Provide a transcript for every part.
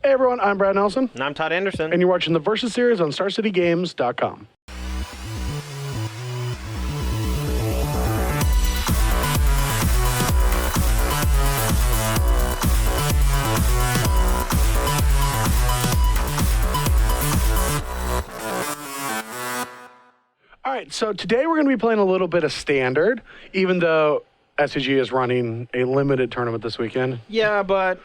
Hey everyone, I'm Brad Nelson. And I'm Todd Anderson. And you're watching the Versus series on StarCityGames.com. All right, so today we're going to be playing a little bit of Standard, even though SCG is running a limited tournament this weekend. Yeah, but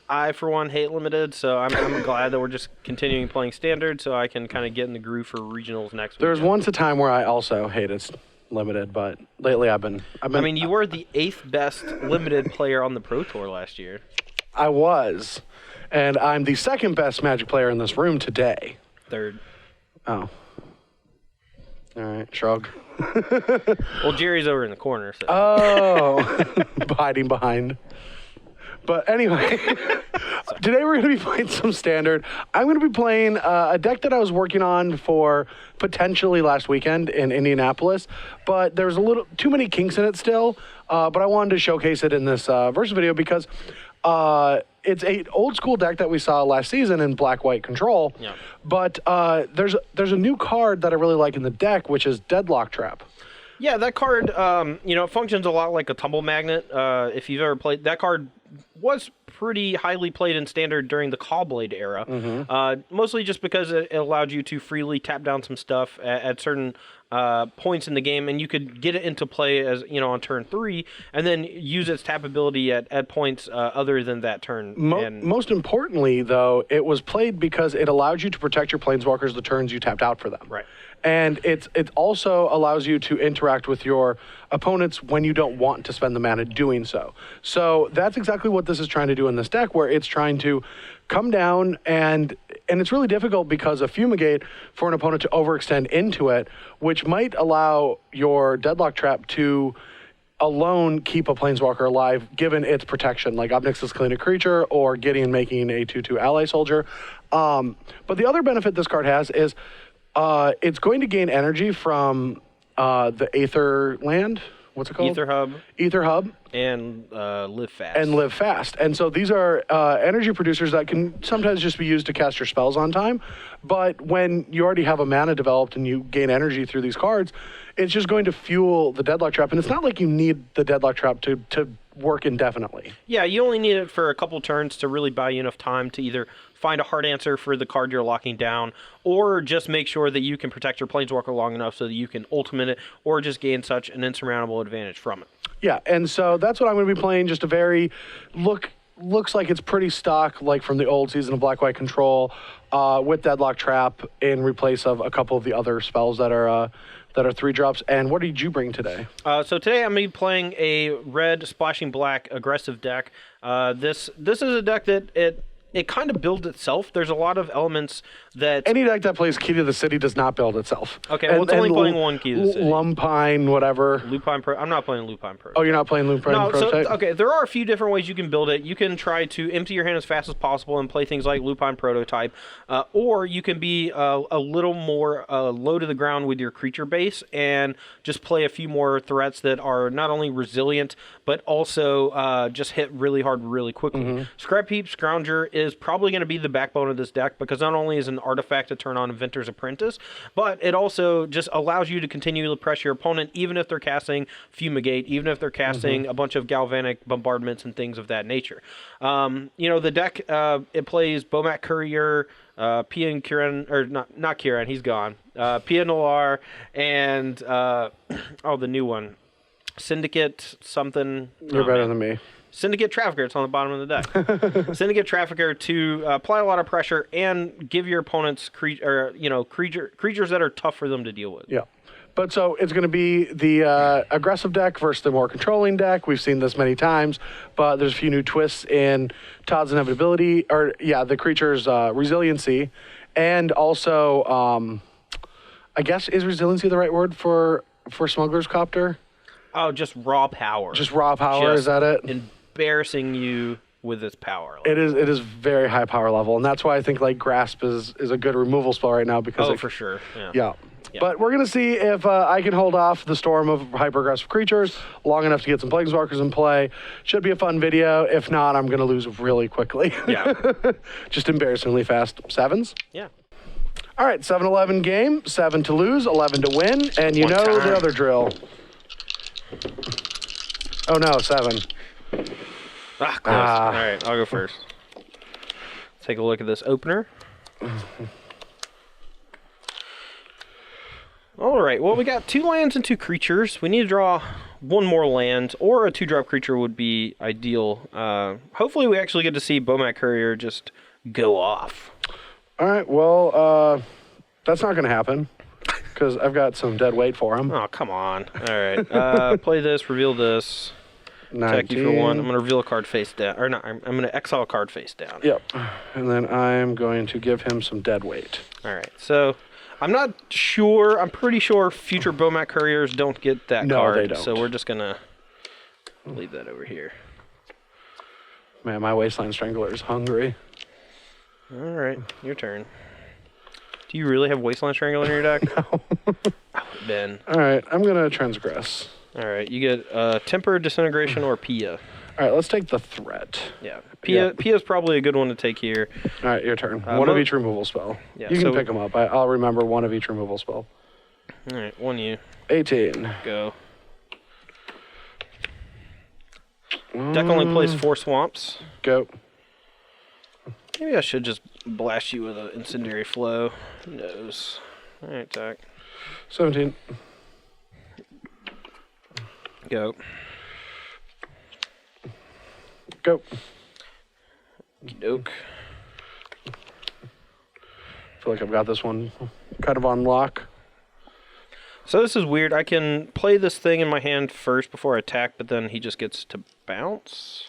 I for one, hate limited, so I'm glad that we're just continuing playing Standard so I can kind of get in the groove for regionals next week. There was once a time where I also hated limited, but lately I've been... I mean, you were the 8th best limited player on the Pro Tour last year. I was, and I'm the 2nd best Magic player in this room today. 3rd. Oh. All right, shrug. Well, Jerry's over in the corner. So. Oh, hiding behind. But anyway, today we're going to be playing some Standard. I'm going to be playing a deck that I was working on for potentially last weekend in Indianapolis, but there's a little too many kinks in it still. But I wanted to showcase it in this Versus video because it's an old school deck that we saw last season in Black-White Control. Yeah. But there's a new card that I really like in the deck, which is Deadlock Trap. Yeah, that card, it functions a lot like a tumble magnet. If you've ever played, that card was pretty highly played in Standard during the Callblade era. Mostly just because it allowed you to freely tap down some stuff at certain points in the game, and you could get it into play as on turn 3, and then use its tap ability at points other than that turn. Most importantly, though, it was played because it allowed you to protect your planeswalkers the turns you tapped out for them. Right. And it also allows you to interact with your opponents when you don't want to spend the mana doing so. So that's exactly what this is trying to do in this deck, where it's trying to come down, and it's really difficult because of Fumigate for an opponent to overextend into it, which might allow your Deadlock Trap to alone keep a planeswalker alive, given its protection, like Obnix's Clean a Creature or Gideon making a 2/2 ally soldier. But the other benefit this card has is it's going to gain energy from the Aether land. What's it called? Ether Hub. And Live Fast. And so these are energy producers that can sometimes just be used to cast your spells on time. But when you already have a mana developed and you gain energy through these cards, it's just going to fuel the Deadlock Trap. And it's not like you need the Deadlock Trap to work indefinitely. Yeah, you only need it for a couple turns to really buy you enough time to either find a hard answer for the card you're locking down, or just make sure that you can protect your planeswalker long enough so that you can ultimate it, or just gain such an insurmountable advantage from it. Yeah, and so that's what I'm going to be playing, just a very looks like it's pretty stock, like from the old season of Black-White Control, with Deadlock Trap in replace of a couple of the other spells that are 3-drops. And what did you bring today? So today I'm going to be playing a red splashing black aggressive deck. This is a deck that it kind of builds itself. There's a lot of elements that... Any deck that plays Key to the City does not build itself. Okay, well, it's only playing one Key to the City. Lumpine, whatever. Lupine Pro... I'm not playing Lupine Pro. Oh, you're not playing Lupine Prototype? Okay, there are a few different ways you can build it. You can try to empty your hand as fast as possible and play things like Lupine Prototype, or you can be a little more low to the ground with your creature base and just play a few more threats that are not only resilient, but also just hit really hard really quickly. Scrap Heap Scrounger is probably going to be the backbone of this deck, because not only is an artifact to turn on Inventor's Apprentice, but it also just allows you to continue to press your opponent even if they're casting Fumigate, even if they're casting a bunch of Galvanic Bombardments and things of that nature. The deck, it plays Bomat Courier, Pian Kiran, or not Kiran, he's gone, Pia Noir, and the new one, Syndicate something. You're better than me. Syndicate Trafficker, it's on the bottom of the deck. Syndicate Trafficker to apply a lot of pressure and give your opponents creatures that are tough for them to deal with. Yeah. But so it's going to be the aggressive deck versus the more controlling deck. We've seen this many times, but there's a few new twists in Todd's inevitability, the creature's resiliency, and also, I guess, is resiliency the right word for Smuggler's Copter? Oh, just raw power. Just raw power, is that it? Embarrassing you with its power level. It is very high power level, and that's why I think like Grasp is a good removal spell right now, because for sure. Yeah. But we're going to see if I can hold off the storm of hyper-aggressive creatures long enough to get some Planeswalkers in play. Should be a fun video. If not, I'm going to lose really quickly. Yeah. Just embarrassingly fast. 7s? Yeah. All right, 7-11 game. 7 to lose, 11 to win. And you know the other drill. Oh, no, 7. Ah, close. All right, I'll go first. Take a look at this opener. All right, well, we got 2 lands and 2 creatures. We need to draw 1 more land, or a 2-drop creature would be ideal. Hopefully we actually get to see Bomat Courier just go off. All right, well, that's not going to happen because I've got some dead weight for him. Oh, come on. All right, play this, reveal this. Attack you for 1. I'm going to reveal a card face down. Or not, I'm going to exile a card face down. Yep, and then I'm going to give him some dead weight. All right, so I'm not sure. I'm pretty sure future Bomat Couriers don't get that card. No, they don't. So we're just going to leave that over here. Man, my Wasteland Strangler is hungry. All right, your turn. Do you really have Wasteland Strangler in your deck? No. Ben. All right, I'm going to transgress. All right, you get Temper, Disintegration, or Pia. All right, let's take the threat. Yeah, Pia's probably a good one to take here. All right, your turn. One of each removal spell. Yeah, you can pick them up. I'll remember one of each removal spell. All right, 1 you. 18. Go. Deck only plays 4 swamps. Go. Maybe I should just blast you with an Incendiary Flow. Who knows? All right, attack. 17. Go. Go. Doke. I feel like I've got this one kind of on lock. So this is weird. I can play this thing in my hand first before I attack, but then he just gets to bounce.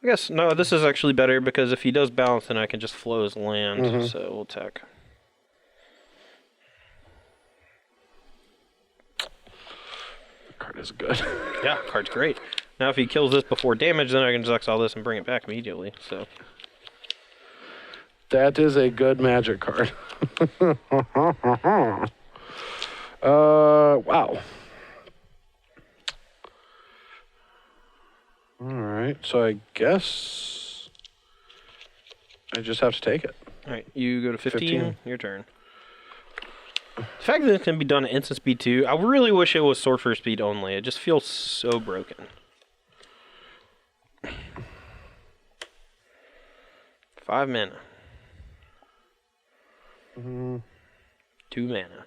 I guess, no, this is actually better because if he does bounce, then I can just flow his land. So we'll attack. The card is good. Yeah, card's great. Now if he kills this before damage, then I can just exile this and bring it back immediately. So That is a good magic card. Wow. All right, so I guess I just have to take it. all right, you go to 15. Your turn. The fact that it can be done at instant speed too, I really wish it was sorcerer speed only. It just feels so broken. 5 mana. 2 mana.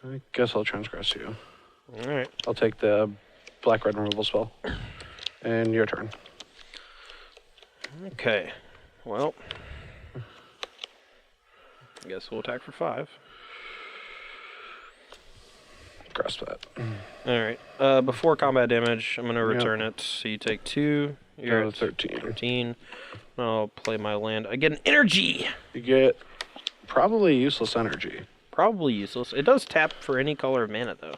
I guess I'll transgress you. All right. I'll take the black-red removal spell. And your turn. Okay. Well, I guess we'll attack for 5. Grasp that. All right. Before combat damage, I'm going to return it. So you take 2. You're Go at to 13. 13. I'll play my land. I get an energy. You get probably useless energy. Probably useless. It does tap for any color of mana, though.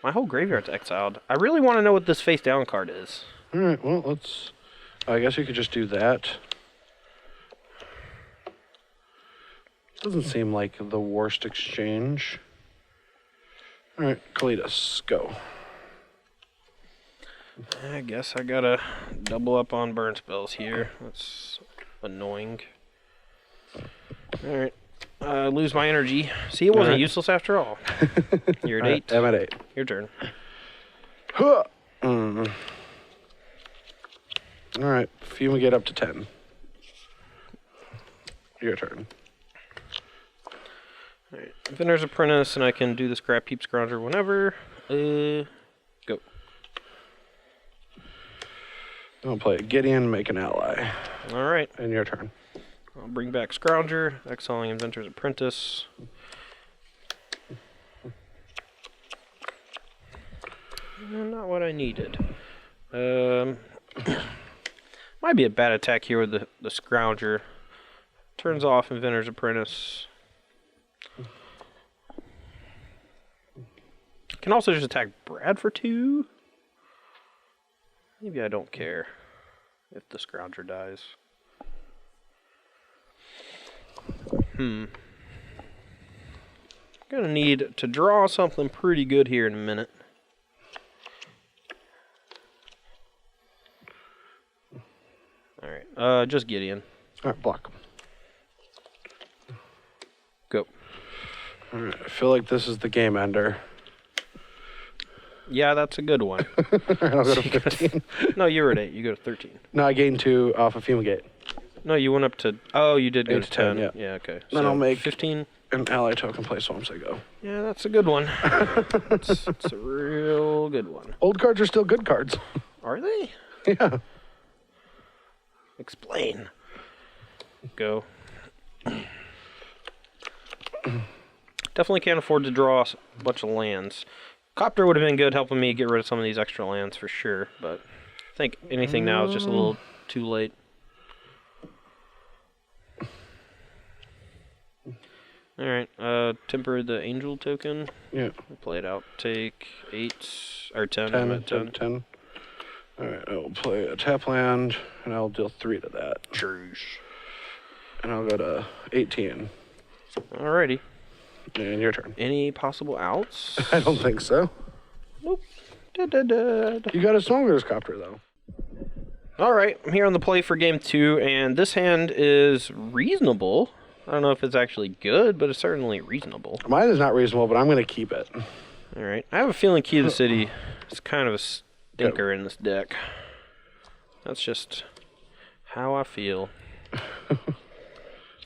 My whole graveyard's exiled. I really want to know what this face-down card is. All right, well, let's... I guess you could just do that. Doesn't seem like the worst exchange. All right, Kalidas, go. I guess I gotta double up on burn spells here. That's annoying. Alright. Lose my energy. See, it wasn't useless after all. You're at 8. I'm at 8. Your turn. Huh. All right, fumigate up to 10. Your turn. Alright. Vendor's Apprentice, and I can do the Scrap Heap Scrounger whenever. Go. I'll play Gideon, make an ally. Alright. And your turn. I'll bring back Scrounger, exiling Inventor's Apprentice. Not what I needed. Might be a bad attack here with the Scrounger. Turns off Inventor's Apprentice. Can also just attack Brad for 2. Maybe I don't care if the Scrounger dies. Gonna need to draw something pretty good here in a minute. Alright, just Gideon. Alright, block. Go. Alright, I feel like this is the game ender. Yeah, that's a good one. Alright, I'll go to 15. No, you were at 8. You go to 13. No, I gained 2 off of Fumigate. No, you went up to... Oh, you did go 8 to 10. yeah. Yeah, okay. Then I'll make 15. An ally token play Swamps I go. Yeah, that's a good one. It's a real good one. Old cards are still good cards. Are they? Yeah. Explain. Go. Definitely can't afford to draw a bunch of lands. Copter would have been good helping me get rid of some of these extra lands for sure, but I think anything now is just a little too late. Alright, temper the angel token. Yeah. Play it out. Take 8 or 10. 10. I'm at 10. 10. Alright, I'll play a tap land, and I'll deal 3 to that. Jeez. And I'll go to 18. Alrighty. And your turn. Any possible outs? I don't think so. Nope. Da-da-da. You got a Smuggler's Copter, though. Alright, I'm here on the play for game 2, and this hand is reasonable. I don't know if it's actually good, but it's certainly reasonable. Mine is not reasonable, but I'm going to keep it. Alright, I have a feeling Key of the City is kind of a stinker in this deck. That's just how I feel.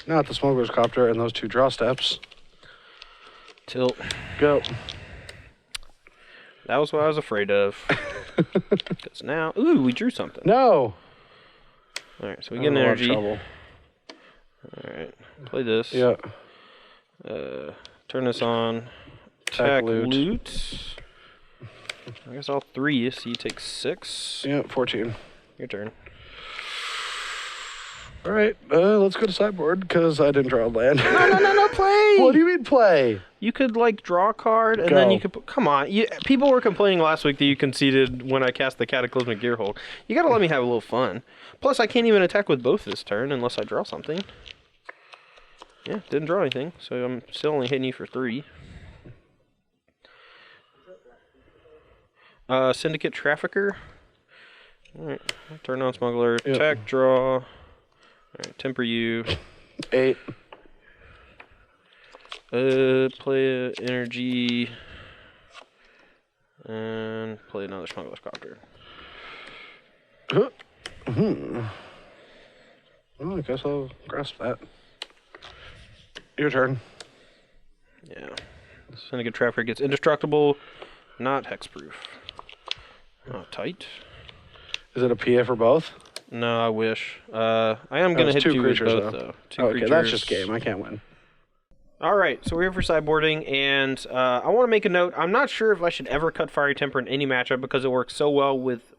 Not the Smuggler's Copter and those 2 draw steps. Tilt. Go. That was what I was afraid of. Because now... Ooh, we drew something. No! Alright, so we get an energy. Trouble. Alright, play this. Yeah. Turn this on. Attack loot. I guess all 3, so you take 6. Yeah, 14. Your turn. Alright, let's go to sideboard, because I didn't draw a land. No, play! What do you mean play? You could, like, draw a card, and then you could... Come on. People were complaining last week that you conceded when I cast the Cataclysmic Gearhold. You gotta let me have a little fun. Plus, I can't even attack with both this turn unless I draw something. Yeah, didn't draw anything, so I'm still only hitting you for 3. Syndicate Trafficker. Alright, turn on Smuggler. Attack, draw. Alright, temper you. 8. Play a energy. And play another Smuggler's Copter. Well, I guess I'll grasp that. Your turn. Yeah. Syndicate Trafficker gets indestructible, not hexproof. Oh, tight. Is it a PA for both? No, I wish. I am going to hit 2 you with creatures, both, though. 2 okay, creatures. that's just game. I can't win. Alright, so we're here for sideboarding, and I want to make a note. I'm not sure if I should ever cut Fiery Temper in any matchup because it works so well with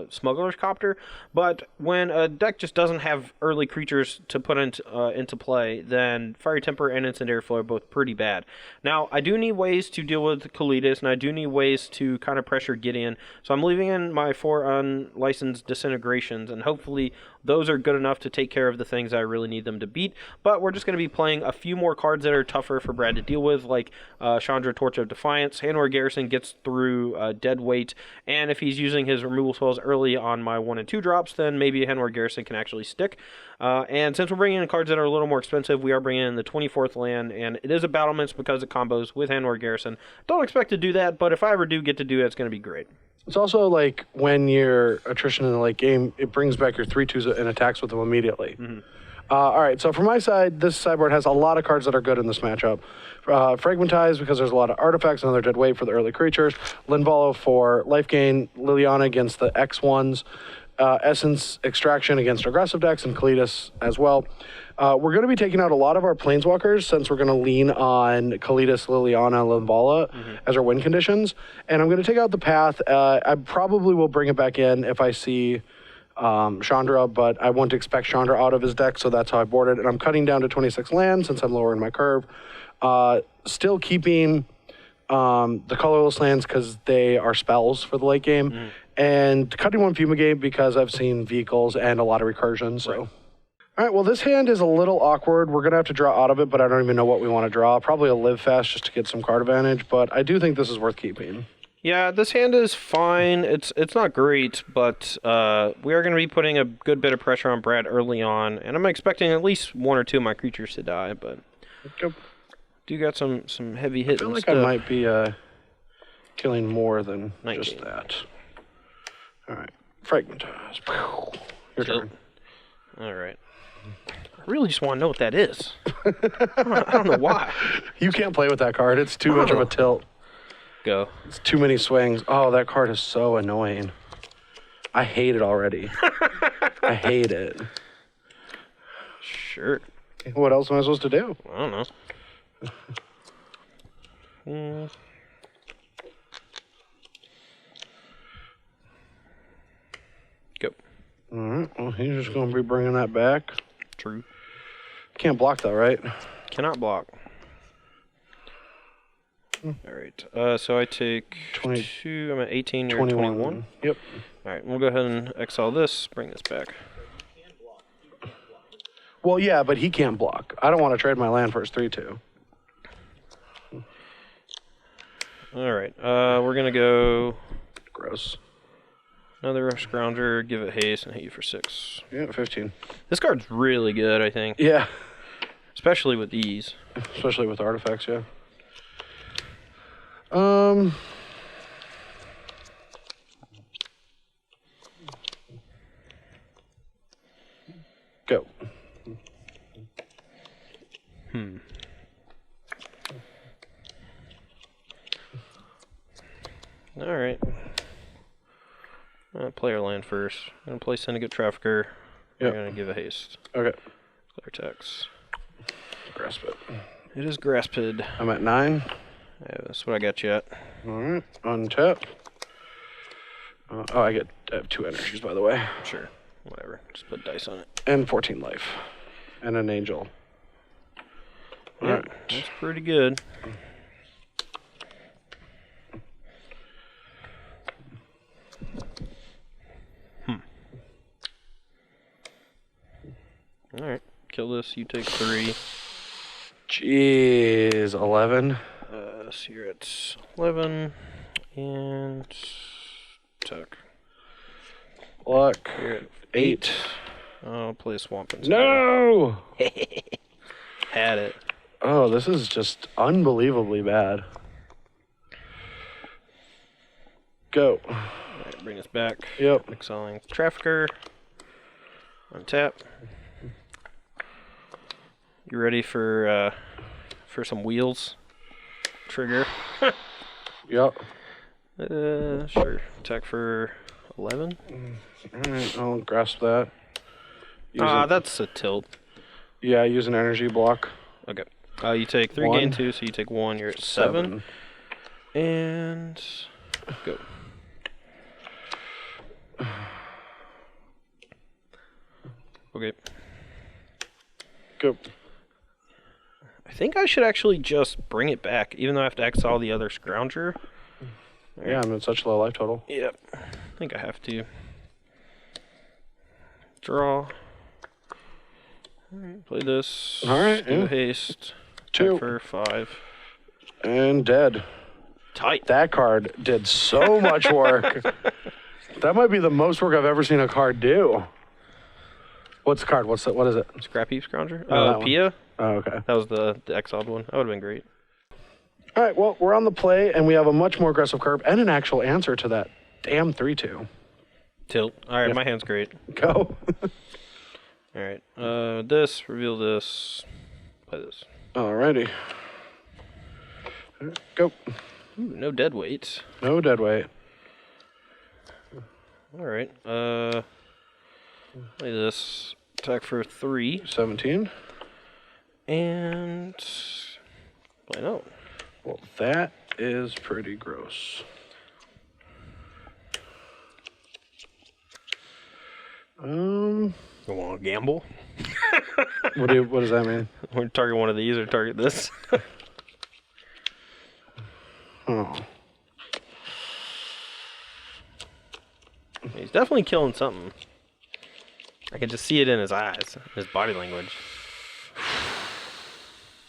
Smuggler's Copter, but when a deck just doesn't have early creatures to put into play, then Fiery Temper and Incendiary Flow are both pretty bad. Now, I do need ways to deal with Kalidas, and I do need ways to kind of pressure Gideon, so I'm leaving in my 4 unlicensed Disintegrations, and hopefully those are good enough to take care of the things I really need them to beat, but we're just going to be playing a few more cards that are tougher for Brad to deal with, like Chandra, Torch of Defiance. Handor Garrison gets through Dead Weight, and if he's using his removal spells early on my 1 and 2 drops, then maybe Handor Garrison can actually stick. And since we're bringing in cards that are a little more expensive, we are bringing in the 24th land, and it is a battlements because it combos with Handor Garrison. Don't expect to do that, but if I ever do get to do it, it's going to be great. It's also like when you're attrition in the late game, it brings back your 3/2s and attacks with them immediately. All right, so for my side, this sideboard has a lot of cards that are good in this matchup. Fragmentize, because there's a lot of artifacts, another Dead Weight for the early creatures. Linvala for life gain. Liliana against the X1s. Essence Extraction against aggressive decks, and Kalidas as well. We're going to be taking out a lot of our Planeswalkers since we're going to lean on Kalidas, Liliana, Linvala as our win conditions. And I'm going to take out the Path. I probably will bring it back in if I see Chandra, but I won't expect Chandra out of his deck, so that's how I board it. And I'm cutting down to 26 lands since I'm lowering my curve. Still keeping the colorless lands because they are spells for the late game. And cutting 1 Fumigate because I've seen vehicles and a lot of recursion. So, All right, well, this hand is a little awkward. We're going to have to draw out of it, but I don't even know what we want to draw. Probably a live fast just to get some card advantage, but I do think this is worth keeping. Yeah, this hand is fine. It's not great, but we are going to be putting a good bit of pressure on Brad early on, and I'm expecting at least 1 or 2 of my creatures to die, but do got some heavy hitting I feel like stuff. I might be killing more than 19. just that. All right, Fragmentize. Your turn. All right. I really just want to know what that is. I don't know why. You can't play with that card. It's too much of a tilt. Go. It's too many swings. Oh, that card is so annoying. I hate it already. I hate it. Sure. What else am I supposed to do? I don't know. Go. All right. Well, he's just going to be bringing that back. True. Can't block though, right? Cannot block. All right. So I take 22. I'm at 18. You're 21. Yep. All right. We'll go ahead and exile this. Bring this back. Well, yeah, but he can't block. I don't want to trade my land for his 3/2. All right. We're gonna go Gross. another Scrounger. Give it haste and hit you for 6. Yeah, 15. This card's really good, I think. Yeah. Especially with these. Especially with artifacts, yeah. Go. All right. Player land first. I'm gonna play Syndicate Trafficker. Yep. I'm gonna give a haste. Okay. Clear text. Grasp it. It is grasped. I'm at 9. Yeah, that's what I got you at. All right. Untap. I have 2 energies, by the way. Sure. Whatever. Just put dice on it. And 14 life. And an angel. All Yeah, right. that's pretty good. All right. Kill this. You take 3. Jeez. 11. So you're at 11. And... Tuck. Luck. You're at 8. I'll play a Swamp instead. No! Had it. Oh, this is just unbelievably bad. Go. All right, bring us back. Yep. Exiling Trafficker. Untap. You ready for some wheels? Trigger. Yep. Sure. Attack for 11. All right, I'll grasp that. That's a tilt. Yeah, use an energy block. Okay. You take 3, 1. gain 2, so you take 1. You're at 7. And go. Okay. Go. I think I should actually just bring it back, even though I have to exile the other Scrounger. Yeah, I'm at such low life total. Yep. I think I have to. Draw. Alright, play this. Alright, Do yeah. a haste. 2. Attack for 5. And dead. Tight. That card did so much work. That might be the most work I've ever seen a card do. What's the card? What is it? Scrap Heap Scrounger? that one. Pia? Oh, okay. That was the exiled one. That would have been great. All right, well, we're on the play, and we have a much more aggressive curve and an actual answer to that damn 3/2. Tilt. Alright, Yeah. my hand's great. Go. Alright. This, reveal this. Play this. Alrighty. Go. Ooh, no dead weights. No dead weight. Alright. Play this. Attack for 3. 17. And play no. Well, that is pretty gross. You want to gamble? What does that mean? Or target one of these or target this? Oh. He's definitely killing something. I can just see it in his eyes, his body language.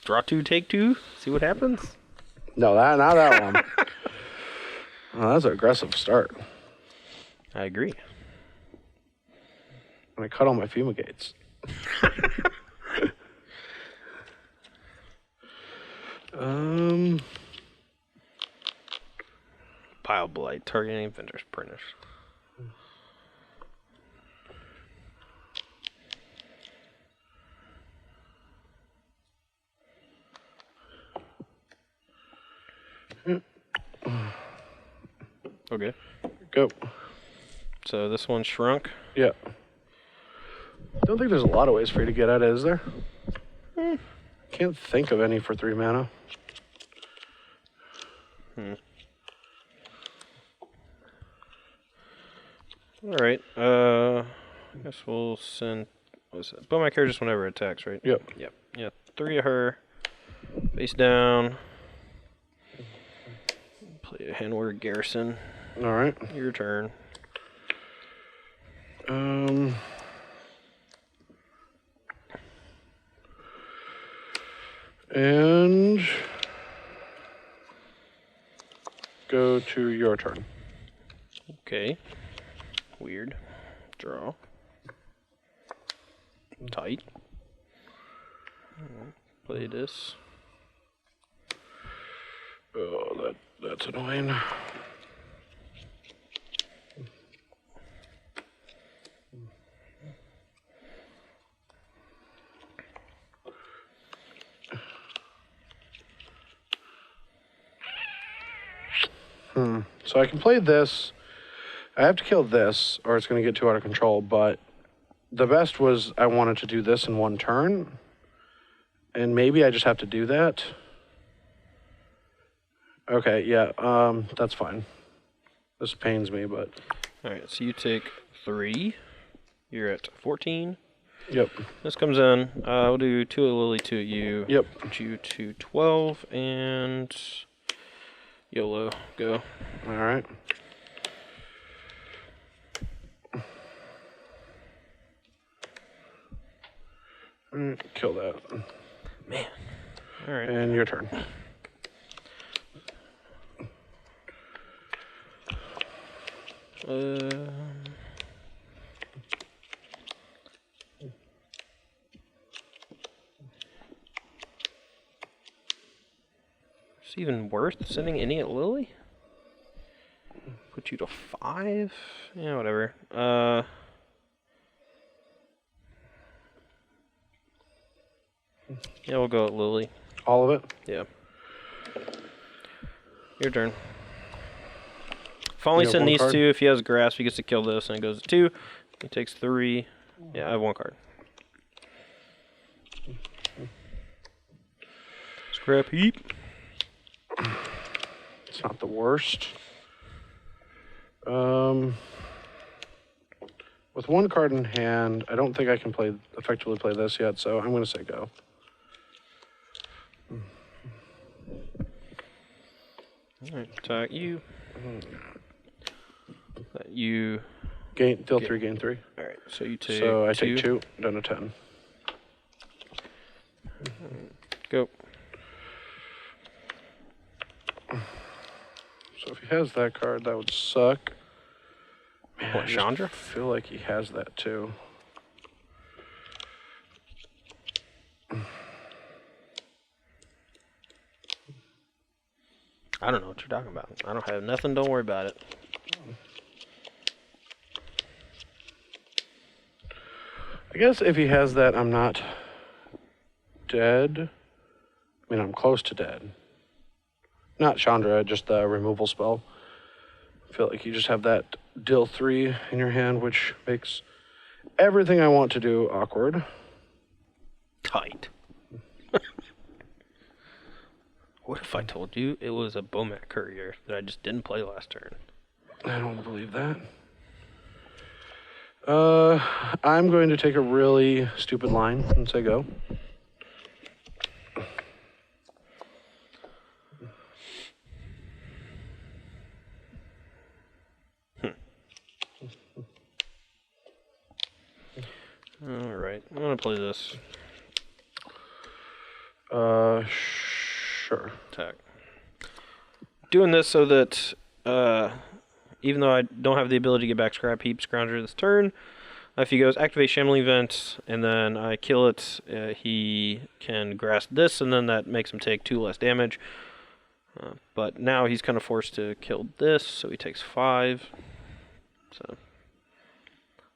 Draw 2, take 2. See what happens. No, not that one. Oh, that's an aggressive start. I agree. And I cut all my fumigates. Pile blight, targeting vendors, printers. Okay. Go. So this one shrunk. Yeah. Don't think there's a lot of ways for you to get at it, is there? Can't think of any for 3 mana. All right. I guess we'll send. What's that? But my character just whenever it attacks, right? Yep. Yep. Yeah. 3 of her. Face down. Play a handword garrison. All right. Your turn. And go to your turn. Okay. Weird. Draw. Tight. Play this. Oh, that's annoying. So I can play this. I have to kill this, or it's going to get too out of control, but the best was I wanted to do this in one turn, and maybe I just have to do that. Okay, yeah, that's fine. This pains me, but... All right, so you take 3. You're at 14. Yep. This comes in. We'll do 2 at Lily, 2 at you. Yep. Put you to 12, and YOLO, go. All right. Kill that. Man. All right. And your turn. Is it even worth sending any at Lily? Put you to 5? Yeah, whatever. Yeah, we'll go at Lily. All of it? Yeah. Your turn. If I only You have send one these card? 2, if he has grasp, he gets to kill this, and it goes to 2. He takes 3. Yeah, I have 1 card. Scrap heap. It's not the worst. With 1 card in hand, I don't think I can effectively play this yet, so I'm going to say go. Alright, attack you. You. Deal 3, gain 3. Alright, so you take So I 2. take 2, down to 10. Go. So if he has that card, that would suck. Man, What, I just Chandra? feel like he has that too. I don't know what you're talking about. I don't have nothing. Don't worry about it. I guess if he has that, I'm not dead. I mean, I'm close to dead. Not Chandra, just the removal spell. I feel like you just have that deal 3 in your hand, which makes everything I want to do awkward. Tight. What if I told you it was a Bomat Courier that I just didn't play last turn? I don't believe that. I'm going to take a really stupid line and say go. Alright, I'm gonna play this. Sure. Attack. Doing this so that, even though I don't have the ability to get back Scrap Heap Scrounger this turn, if he goes activate Shambling Vent and then I kill it, he can grasp this, and then that makes him take 2 less damage. But now he's kind of forced to kill this, so he takes 5. So,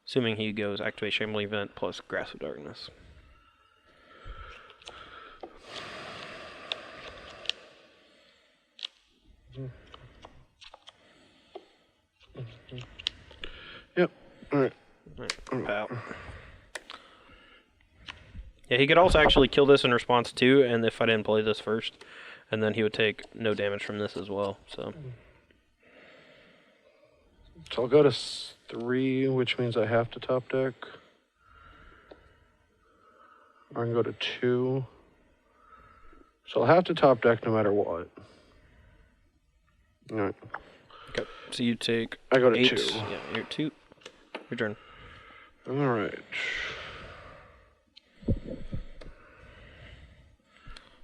assuming he goes activate Shambling Vent plus Grasp of Darkness. Yep. All right. Out. Yeah, he could also actually kill this in response to, and if I didn't play this first, and then he would take no damage from this as well. So I'll go to 3, which means I have to top deck. Or I can go to 2. So I'll have to top deck no matter what. All right. okay. So you take. I go to 8. 2. Yeah, you're 2. Your turn. All right.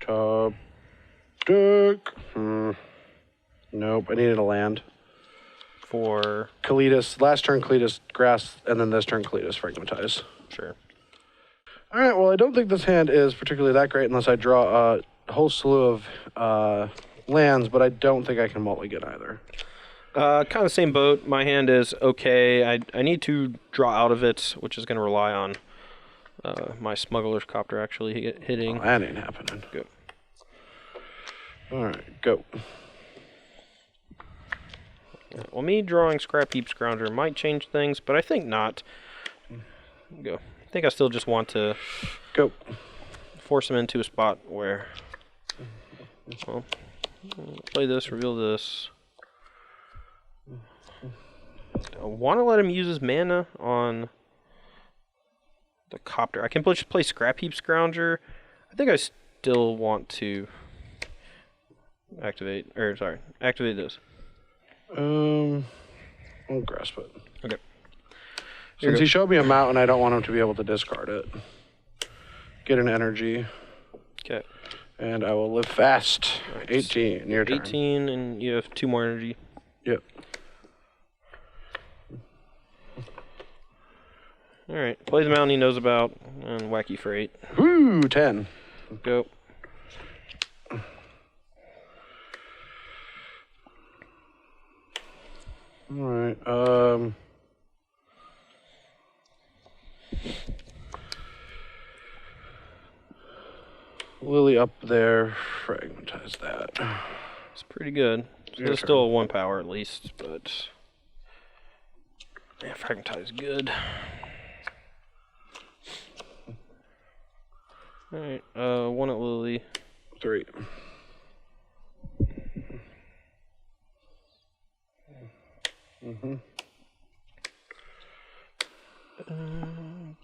Top deck. Nope, I needed a land. For Kalitas, last turn Kalitas Grass, and then this turn Kalitas Fragmentize. sure. All right, well, I don't think this hand is particularly that great unless I draw a whole slew of lands, but I don't think I can mulligan either. Kind of same boat. My hand is okay. I need to draw out of it, which is going to rely on my Smuggler's Copter actually hitting. Oh, that ain't happening. Go. All right, go. Well, me drawing Scrap Heap Scrounger might change things, but I think not. Go. I think I still just want to Go. force him into a spot where... Well, play this, reveal this. I want to let him use his mana on the Copter. I can just play Scrap Heap Scrounger. I think I still want to activate this. I'll grasp it. Okay. Since he showed me a mountain, I don't want him to be able to discard it. Get an energy. Okay. And I will live fast. Right. 18, your turn. 18, and you have 2 more energy. Yep. Alright, play the mountain he knows about, and Wacky for 8. Woo, 10. Go. Alright, Lily up there, fragmentize that. It's pretty good. So Your it's turn. still a 1 power at least, but... Yeah, Fragmentize good. Alright, 1 at Lily. 3.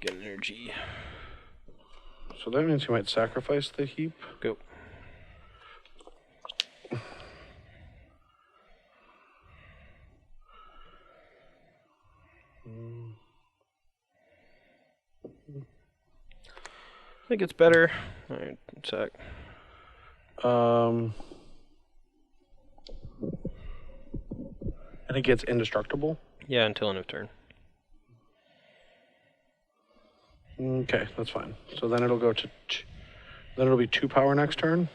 Get energy. So that means you might sacrifice the heap. Go. I think it's better. Alright, sec. And it gets indestructible. Yeah, until end of turn. Okay, that's fine. So then it'll go to... Then it'll be 2 power next turn.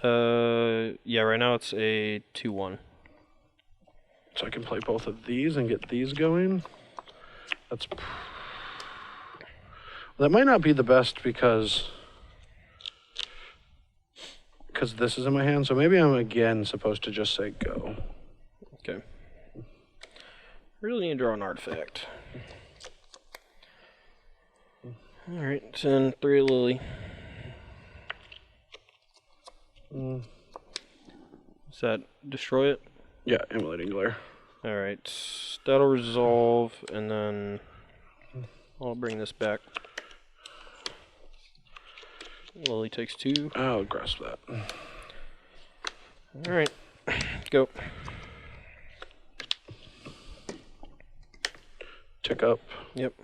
Yeah, right now it's a 2-1. So I can play both of these and get these going. That's... Well, that might not be the best because this is in my hand. So maybe I'm again supposed to just say go. Okay. Really need to draw an artifact. Alright, send 3 at Lily. Does that destroy it? Yeah, emulating glare. Alright, that'll resolve, and then I'll bring this back. Lily takes 2. I'll grasp that. Alright, go. Tick up. Yep.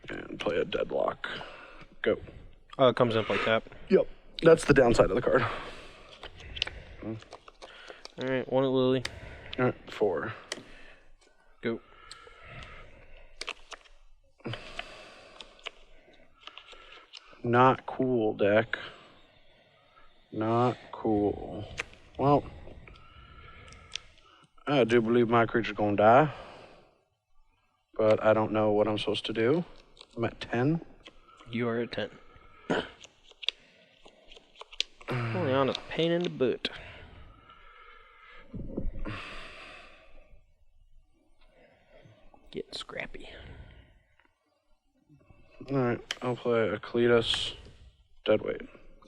And play a deadlock. Go. Oh, it comes in play tap. Yep. That's the downside of the card. All right, one at Lily. All right, 4. Go. Not cool, deck. Not cool. Well, I do believe my creature's gonna die, but I don't know what I'm supposed to do. I'm at 10. You are at 10. Only on a pain in the boot. Getting scrappy. All right, I'll play a Cletus Deadweight.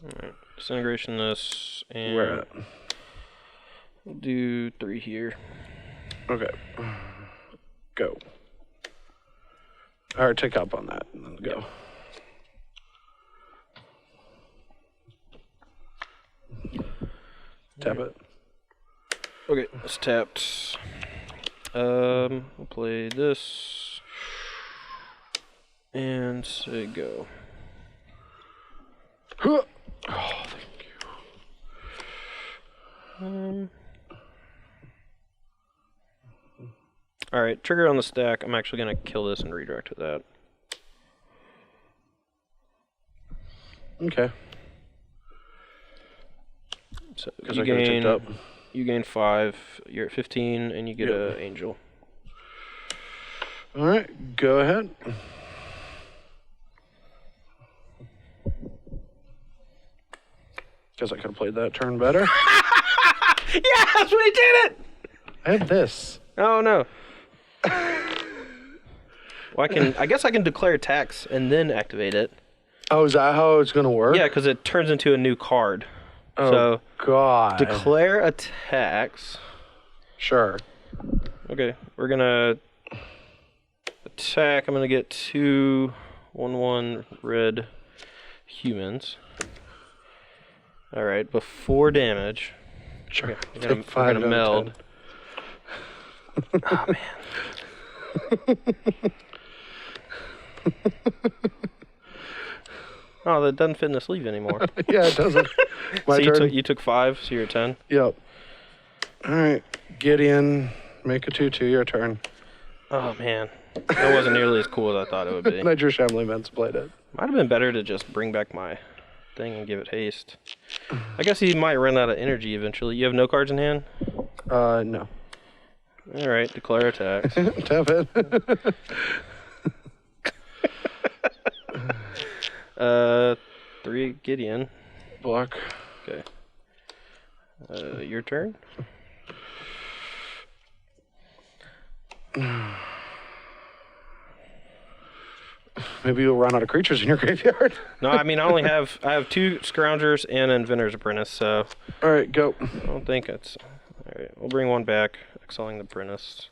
All right, disintegration this, and Where at? we'll do 3 here. Okay. Go. All right, take up on that and then go. Tap it. Okay, it's tapped. We'll play this and say go. Huh. Oh, thank you. All right, trigger on the stack. I'm actually gonna kill this and redirect to that. Okay. So Because I got it ticked up. you gain 5. You're at 15, and you get Yep. a angel. All right, go ahead. Because I could have played that turn better. Yeah, that's when he did it. I have this. Oh no. Well, I guess I can declare attacks and then activate it. Oh, is that how it's going to work? Yeah, because it turns into a new card. Oh, So God. declare attacks. Sure. Okay, we're gonna attack. I'm gonna get 2 1/1 red humans. All right, before damage. Sure. Okay, we're Take gonna 5 out of meld. 10. Oh man. Oh, that doesn't fit in the sleeve anymore. Yeah, it doesn't. My So turn. you took 5, so you're at 10. Yep. All right. Gideon, make a 2/2. Your turn. Oh man, that wasn't nearly as cool as I thought it would be. Niger Shambling Vents played it. Might have been better to just bring back my thing and give it haste. I guess he might run out of energy eventually. You have no cards in hand? No. All right, declare attacks. Tap it. 3 Gideon. Block. Okay. Your turn? Maybe you'll run out of creatures in your graveyard. No, I mean I have 2 Scroungers and an Inventor's Apprentice, so All right, go. I don't think it's. All right, we'll bring 1 back, exiling the Apprentice.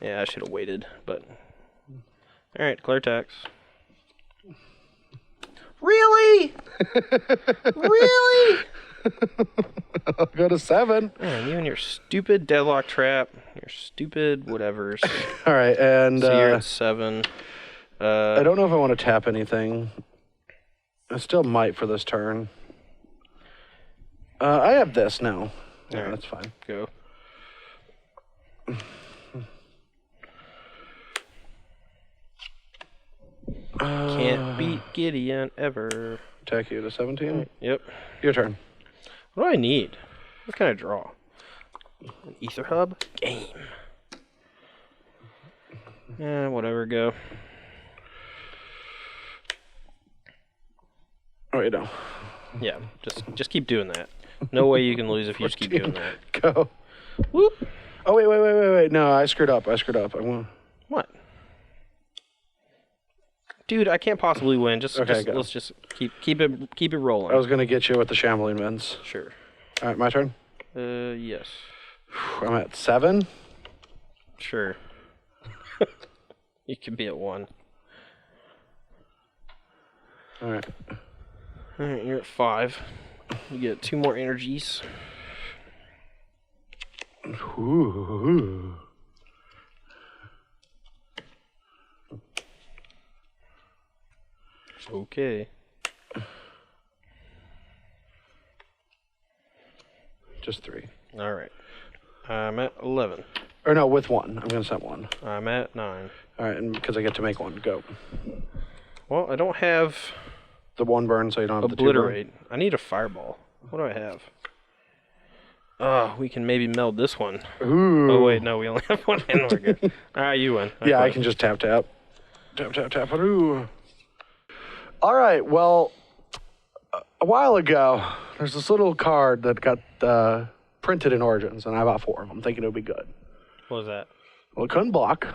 Yeah, I should have waited, but. All right, declare attacks. Really? Really? I'll go to 7. Man, you and your stupid deadlock trap, your stupid whatevers. All right, and So you're at 7. I don't know if I want to tap anything. I still might for this turn. I have this now. Yeah, Alright. that's fine. Go. Can't beat Gideon ever. Attack you to 17. Yep. Your turn. What do I need? What can I draw? An Ether Hub? Game. Yeah, whatever, go. Oh, wait, no. Yeah, just keep doing that. No way you can lose if you just keep doing that. Go. Whoop. Oh, wait. No, I screwed up. I want. What? Dude, I can't possibly win. Okay, Let's just keep it rolling. I was going to get you with the Shambling Vents. Sure. All right, my turn. Yes. I'm at 7. Sure. You can be at 1. All right. Alright, you're at 5. You get 2 more energies. Ooh. Okay. Just 3. All right. I'm at 11. Or no, with 1. I'm going to send 1. I'm at 9. All right, and because I get to make 1. Go. Well, I don't have The 1 burn, so you don't have obliterate. I need a fireball. What do I have? Oh, we can maybe meld this one. the 2 burn. Ooh. Oh, wait, no, we only have 1 and we're good. All right, you win. Yeah, I can just tap. Tap, tap, tap. Ooh. All right, well, a while ago, there's this little card that got printed in Origins, and I bought 4 of them, thinking it would be good. What was that? Well, it couldn't block.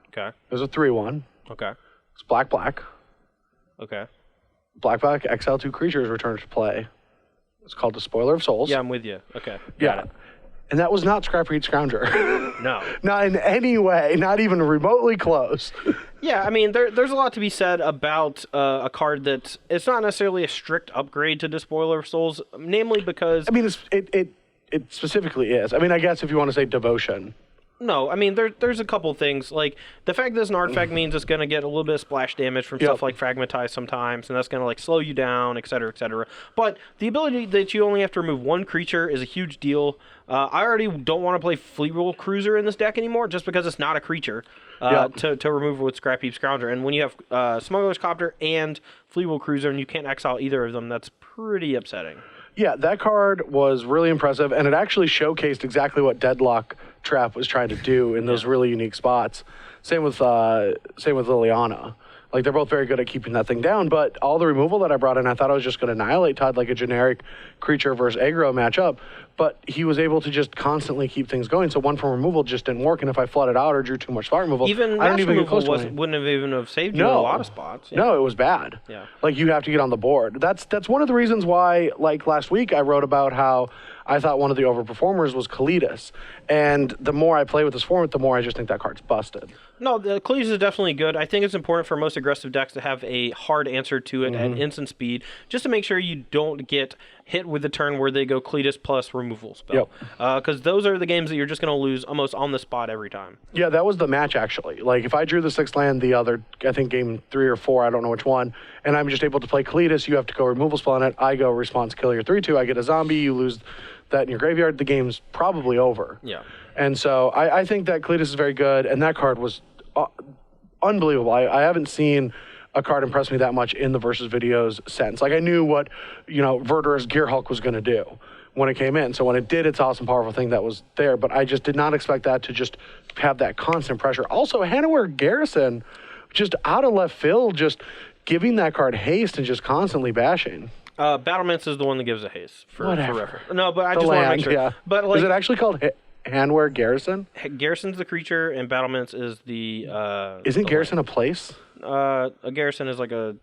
Okay. It was a 3/1. Okay. It's black, black. Okay. Black, black, exile 2 creatures return to play. It's called the Spoiler of Souls. Yeah, I'm with you. Okay. Yeah. Got it. And that was not Scrap Heat Scrounger. No. Not in any way, not even remotely close. Yeah, I mean, there's a lot to be said about a card that it's not necessarily a strict upgrade to Despoiler of Souls, namely because... I mean, it specifically is. I mean, I guess if you want to say devotion. No, I mean, there's a couple things. Like, the fact that it's an artifact means it's going to get a little bit of splash damage from stuff like Fragmentize sometimes, and that's going to, like, slow you down, et cetera, et cetera. But the ability that you only have to remove 1 creature is a huge deal. I already don't want to play Fleetwheel Cruiser in this deck anymore, just because it's not a creature to remove with Scrap Heap Scrounger. And when you have Smuggler's Copter and Fleetwheel Cruiser, and you can't exile either of them, that's pretty upsetting. Yeah, that card was really impressive, and it actually showcased exactly what Deadlock Trap was trying to do in those really unique spots. Same with Liliana. Like, they're both very good at keeping that thing down, but all the removal that I brought in, I thought I was just going to annihilate Todd like a generic creature versus aggro matchup, but he was able to just constantly keep things going, so 1 from removal just didn't work, and if I flooded out or drew too much spot removal, even I don't even get close to wouldn't have even have saved you in a lot of spots. Yeah. No, it was bad. Yeah. Like, you have to get on the board. That's one of the reasons why, like, last week I wrote about how I thought one of the overperformers was Kalidas. And the more I play with this format, the more I just think that card's busted. No, the Kalidas is definitely good. I think it's important for most aggressive decks to have a hard answer to it at instant speed, just to make sure you don't get hit with the turn where they go Kalidas plus removal spell. Because those are the games that you're just going to lose almost on the spot every time. Yeah, that was the match, actually. Like, if I drew the 6th land the other, I think game 3 or 4, I don't know which one, and I'm just able to play Kalidas, you have to go removal spell on it, I go response kill your 3/2, I get a zombie, you lose that in your graveyard, the game's probably over. Yeah. And so I think that Kalidas is very good, and that card was unbelievable. I haven't seen a card impress me that much in the Versus videos since. Like, I knew what, Verdurous Gear Hulk was going to do when it came in. So when it did its awesome, powerful thing, that was there. But I just did not expect that to just have that constant pressure. Also, Hanaware Garrison, just out of left field, just giving that card haste and just constantly bashing. Battlements is the one that gives a haste for reference. No, but I the just want to make sure. Yeah. But, like, is it actually called Hanaware Garrison? Garrison's the creature, and Battlements is the... Isn't Garrison a place? A garrison is like a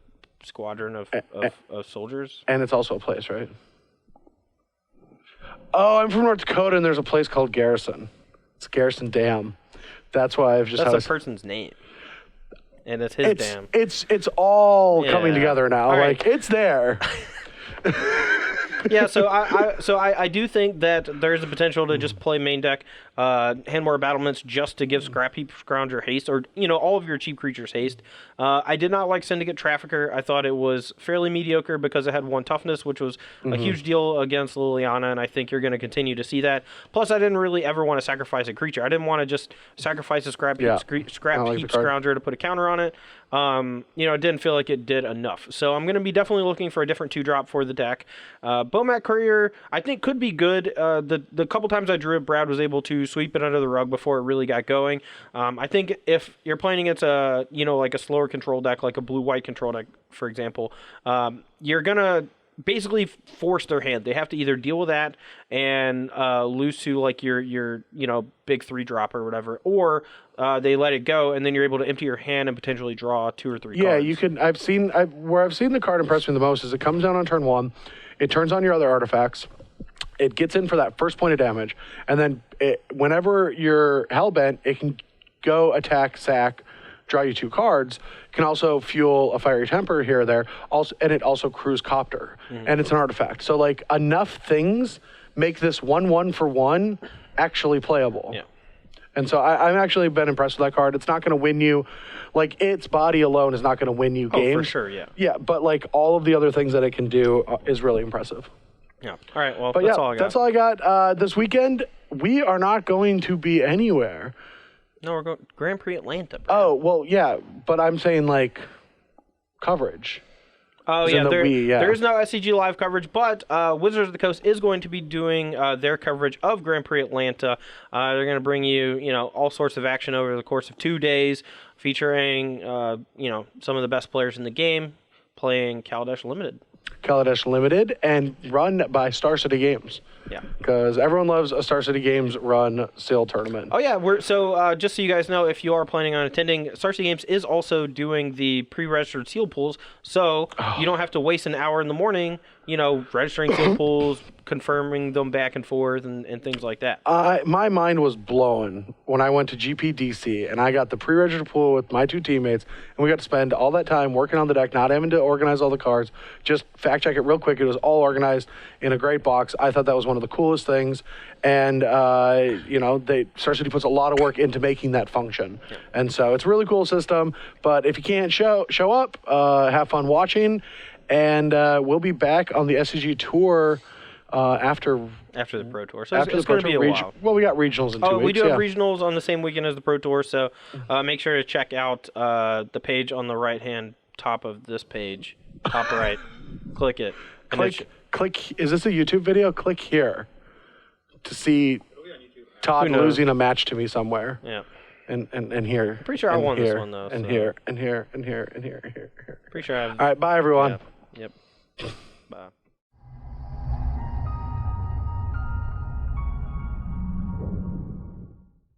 squadron of soldiers. And it's also a place, right? Oh, I'm from North Dakota, and there's a place called Garrison. It's Garrison Dam. That's why I've just... That's a person's name. And it's his dam. It's all coming together now. All like, right. it's there. Yeah, so I do think that there's a potential to just play main deck Hanwar Battlements just to give Scrap Heap Scrounger haste, or all of your cheap creatures haste. I did not like Syndicate Trafficker. I thought it was fairly mediocre because it had 1 toughness, which was a huge deal against Liliana, and I think you're going to continue to see that. Plus, I didn't really ever want to sacrifice a creature. I didn't want to just sacrifice a Scrap Heap Scrounger to put a counter on it. I didn't feel like it did enough. So I'm going to be definitely looking for a different 2-drop for the deck. Bomat Courier, I think, could be good. The couple times I drew it, Brad was able to sweep it under the rug before it really got going. I think if you're playing against a, like a slower control deck, like a blue-white control deck, for example, you're going to basically force their hand. They have to either deal with that and lose to like your big 3-drop or whatever, or they let it go and then you're able to empty your hand and potentially draw 2 or 3 cards. Yeah, you can. Where I've seen the card impress me the most is it comes down on turn 1, it turns on your other artifacts, it gets in for that first point of damage, and then whenever you're hellbent, it can go attack, sack, draw you 2 cards, can also fuel a Fiery Temper here or there, and it also crews Copter, and it's an artifact. So, like, enough things make this 1/1 for 1 actually playable. Yeah. And so I've actually been impressed with that card. It's not going to win you, like its body alone is not going to win you games. Oh, for sure, yeah. Yeah, but like all of the other things that it can do is really impressive. Yeah. All right, well, But that's yeah, all I got. that's all I got. This weekend, we are not going to be anywhere. No, we're going Grand Prix Atlanta, bro. Oh, well, yeah, but I'm saying like coverage. Oh, As yeah, in the Wii, yeah. there is no SCG live coverage, but Wizards of the Coast is going to be doing their coverage of Grand Prix Atlanta. They're going to bring you, all sorts of action over the course of 2 days, featuring, some of the best players in the game playing Kaladesh Limited. Kaladesh Limited and run by Star City Games. Yeah. Because everyone loves a Star City Games run seal tournament. Oh, yeah. Just so you guys know, if you are planning on attending, Star City Games is also doing the pre-registered seal pools, so you don't have to waste an hour in the morning, registering seal pools, confirming them back and forth, and things like that. My mind was blown when I went to GPDC and I got the pre-registered pool with my 2 teammates, and we got to spend all that time working on the deck, not having to organize all the cards, just fact check it real quick. It was all organized in a great box. I thought that was one of the coolest things, and Star City puts a lot of work into making that function, and so it's a really cool system. But if you can't show up, have fun watching, and we'll be back on the SCG tour after the Pro Tour. So after it's going to be a while. Well, we got regionals in 2 weeks. We do have regionals on the same weekend as the Pro Tour, so make sure to check out the page on the right-hand top of this page. Top right. Click it. Click. Is this a YouTube video? Click here to see Todd losing a match to me somewhere. Yeah. And here. Pretty sure I won this one, though. And here, and here, and here, and here, and here. Pretty sure I have. All right, bye, everyone. Yep. Bye.